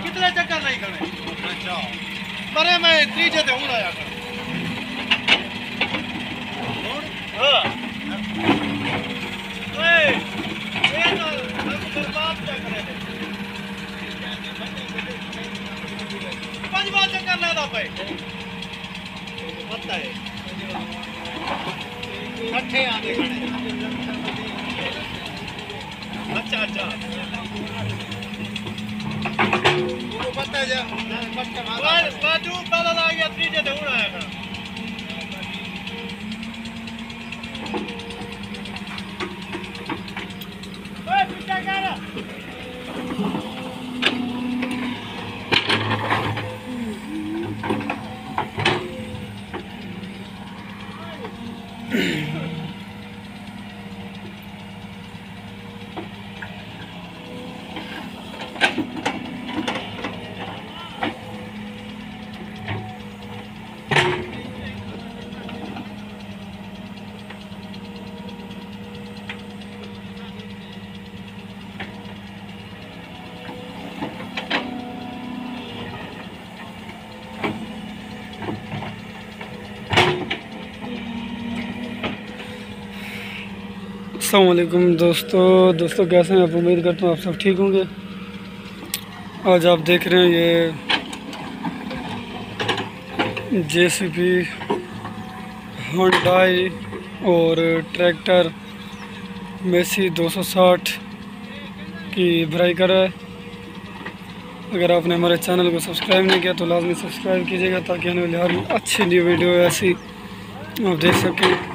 कितने चक्कर नहीं करने अच्छा बड़े मैं तीजे ते हूं आया कर हां ओए ये तो हम बर्बाद क्या करे पांच बार चक्कर लेदा भाई पता है इकट्ठे आने खड़े अच्छा अच्छा वो पता है जा बाजू ताला ला गया तीजे ते हूं आया था ओए पीछा कर अस्सलामुअलैकुम दोस्तों कैसे हैं आप। उम्मीद करता हूँ आप सब ठीक होंगे। आज आप देख रहे हैं ये जेसीबी हुंडई और ट्रैक्टर मेसी 260 की भराई कर रहा है। अगर आपने हमारे चैनल को सब्सक्राइब नहीं किया तो लाजमी सब्सक्राइब कीजिएगा ताकि आने वाली हर अच्छी न्यू वीडियो ऐसी आप देख सकें।